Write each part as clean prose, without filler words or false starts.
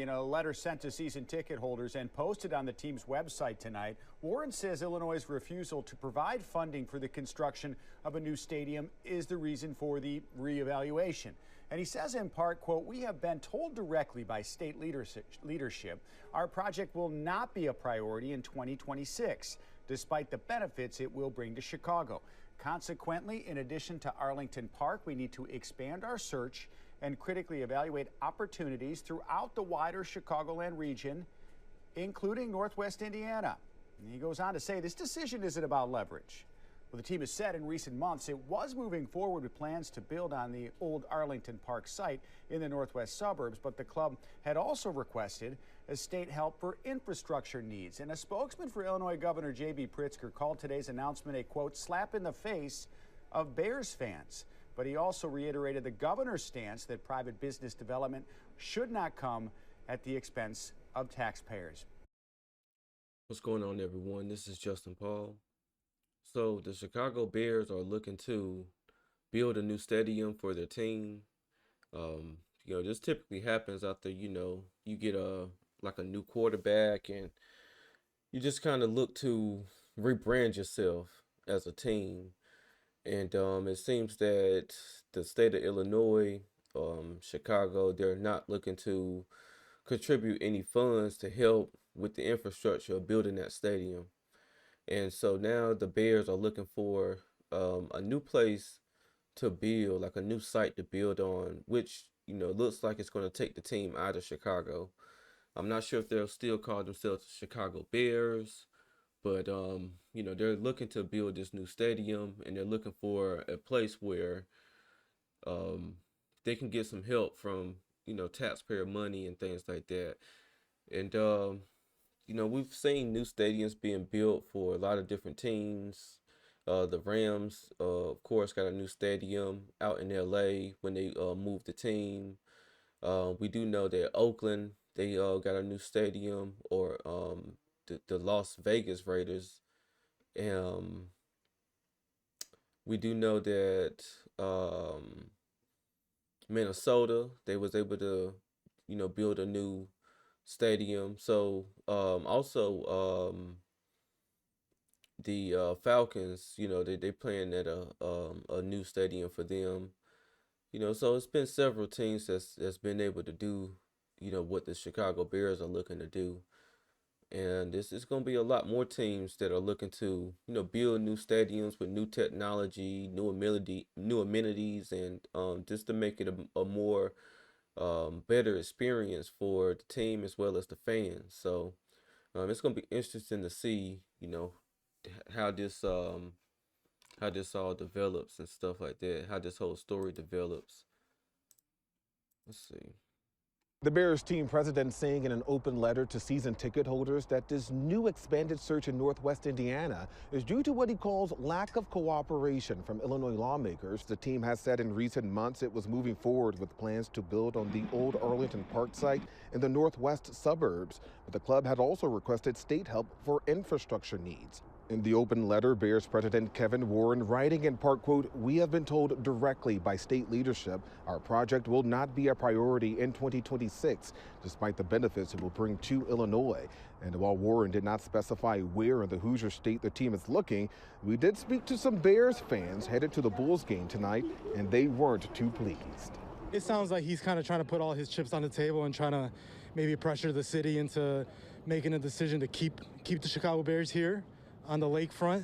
In a letter sent to season ticket holders and posted on the team's website tonight, Warren says Illinois' refusal to provide funding for the construction of a new stadium is the reason for the reevaluation. And he says in part, quote, "We have been told directly by state leadership our project will not be a priority in 2026, despite the benefits it will bring to Chicago. Consequently, in addition to Arlington Park, we need to expand our search and critically evaluate opportunities throughout the wider Chicagoland region, including Northwest Indiana." And he goes on to say this decision isn't about leverage. Well, the team has said in recent months it was moving forward with plans to build on the old Arlington Park site in the northwest suburbs, but the club had also requested a state help for infrastructure needs. And a spokesman for Illinois Governor J.B. Pritzker called today's announcement a, quote, "slap in the face" of Bears fans. But he also reiterated the governor's stance that private business development should not come at the expense of taxpayers. What's going on, everyone? This is Justin Paul. So the Chicago Bears are looking to build a new stadium for their team. This typically happens after, you get a new quarterback, and you just kind of look to rebrand yourself as a team. And it seems that the state of Illinois, Chicago, they're not looking to contribute any funds to help with the infrastructure of building that stadium. And so now the Bears are looking for a new place to build, like a new site to build on, which, looks like it's going to take the team out of Chicago. I'm not sure if they'll still call themselves the Chicago Bears, but, they're looking to build this new stadium, and they're looking for a place where they can get some help from, taxpayer money and things like that. And, we've seen new stadiums being built for a lot of different teams. The Rams, of course, got a new stadium out in LA when they moved the team. We do know that Oakland, they got a new stadium, or the Las Vegas Raiders. We do know that Minnesota, they was able to, build a new stadium. So also the Falcons, they playing at a new stadium for them. So it's been several teams that's been able to do, what the Chicago Bears are looking to do. And this is going to be a lot more teams that are looking to, build new stadiums with new technology, new amenities, and just to make it a more better experience for the team as well as the fans. So it's going to be interesting to see, how this all develops and stuff like that, how this whole story develops. Let's see. The Bears team president saying in an open letter to season ticket holders that this new expanded search in Northwest Indiana is due to what he calls lack of cooperation from Illinois lawmakers. The team has said in recent months it was moving forward with plans to build on the old Arlington Park site in the northwest suburbs, but the club had also requested state help for infrastructure needs. In the open letter, Bears President Kevin Warren writing in part, quote, "We have been told directly by state leadership our project will not be a priority in 2026, despite the benefits it will bring to Illinois." And while Warren did not specify where in the Hoosier state the team is looking, we did speak to some Bears fans headed to the Bulls game tonight, and they weren't too pleased. It sounds like he's kind of trying to put all his chips on the table and trying to maybe pressure the city into making a decision to keep the Chicago Bears here on the lakefront.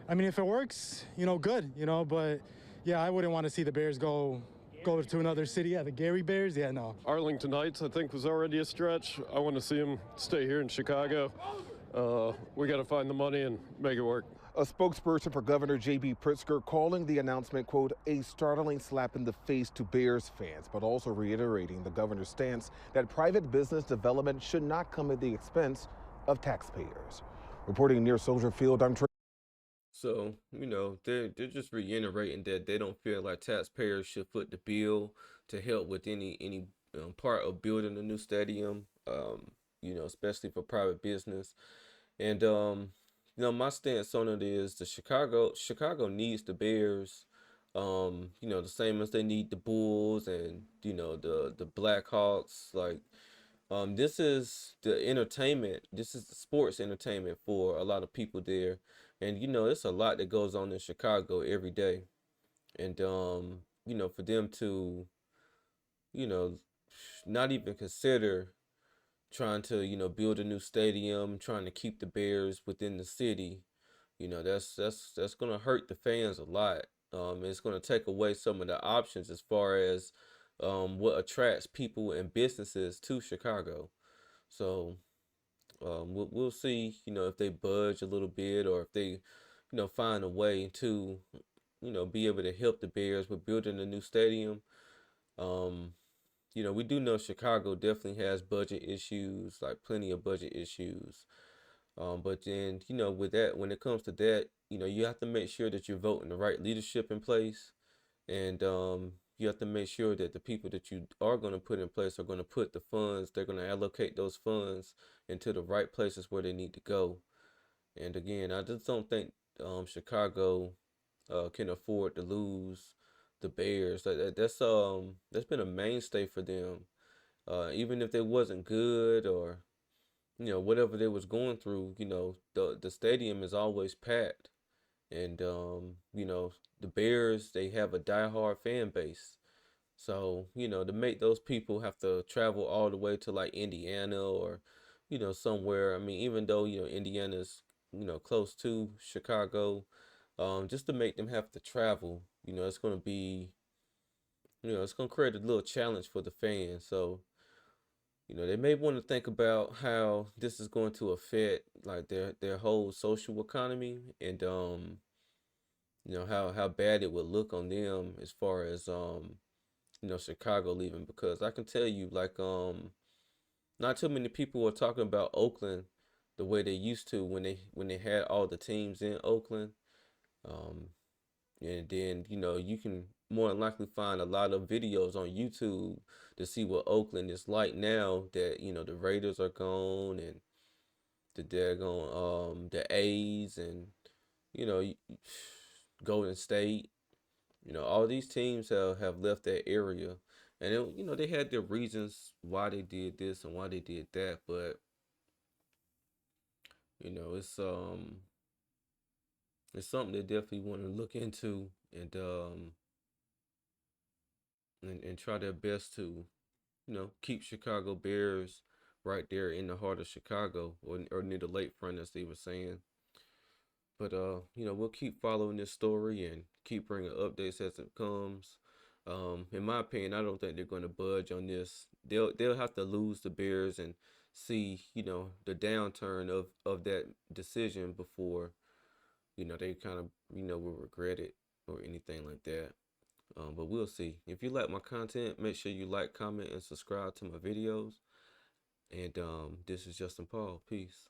If it works, good, but yeah, I wouldn't want to see the Bears go to another city. Yeah, the Gary Bears, yeah, no. Arlington Heights, I think, was already a stretch. I want to see them stay here in Chicago. We got to find the money and make it work. A spokesperson for Governor J.B. Pritzker calling the announcement, quote, "a startling slap in the face to Bears fans," but also reiterating the governor's stance that private business development should not come at the expense of taxpayers. Reporting near Soldier Field, I'm Trey. So, they're just reiterating that they don't feel like taxpayers should foot the bill to help with any part of building a new stadium, especially for private business. And, my stance on it is Chicago needs the Bears. The same as they need the Bulls and the Blackhawks. Like, this is the entertainment. This is the sports entertainment for a lot of people there, and it's a lot that goes on in Chicago every day, and for them to you know not even consider trying to build a new stadium, trying to keep the Bears within the city. That's gonna hurt the fans a lot. It's gonna take away some of the options as far as what attracts people and businesses to Chicago. So we'll see, if they budge a little bit or if they, find a way to, be able to help the Bears with building a new stadium. Um, we do know Chicago definitely has budget issues, like plenty of budget issues. But then, with that, when it comes to that, you have to make sure that you're voting the right leadership in place. And you have to make sure that the people that you are going to put in place are going to put the funds, they're going to allocate those funds into the right places where they need to go. And again, I just don't think Chicago can afford to lose the Bears. That's been a mainstay for them. Even if they wasn't good or whatever they was going through, the stadium is always packed. And the Bears, they have a diehard fan base. So, to make those people have to travel all the way to like Indiana or, somewhere. I mean, even though, Indiana's, close to Chicago, just to make them have to travel, it's going to be, it's going to create a little challenge for the fans. So, they may want to think about how this is going to affect like their whole social economy and how bad it would look on them as far as Chicago leaving, because I can tell you like not too many people are talking about Oakland the way they used to when they had all the teams in Oakland. um and then you can more than likely find a lot of videos on YouTube to see what Oakland is like now that the Raiders are gone and the daggone the A's and you know Golden State. All these teams have left that area, and they had their reasons why they did this and why they did that, but it's something they definitely want to look into and try their best to keep Chicago Bears right there in the heart of Chicago or near the lakefront, as they were saying. But we'll keep following this story and keep bringing updates as it comes. In my opinion, I don't think they're going to budge on this. They'll have to lose the Bears and see the downturn of that decision before they kind of will regret it or anything like that. But we'll see. If you like my content, make sure you like, comment, and subscribe to my videos. And this is Justin Paul. Peace.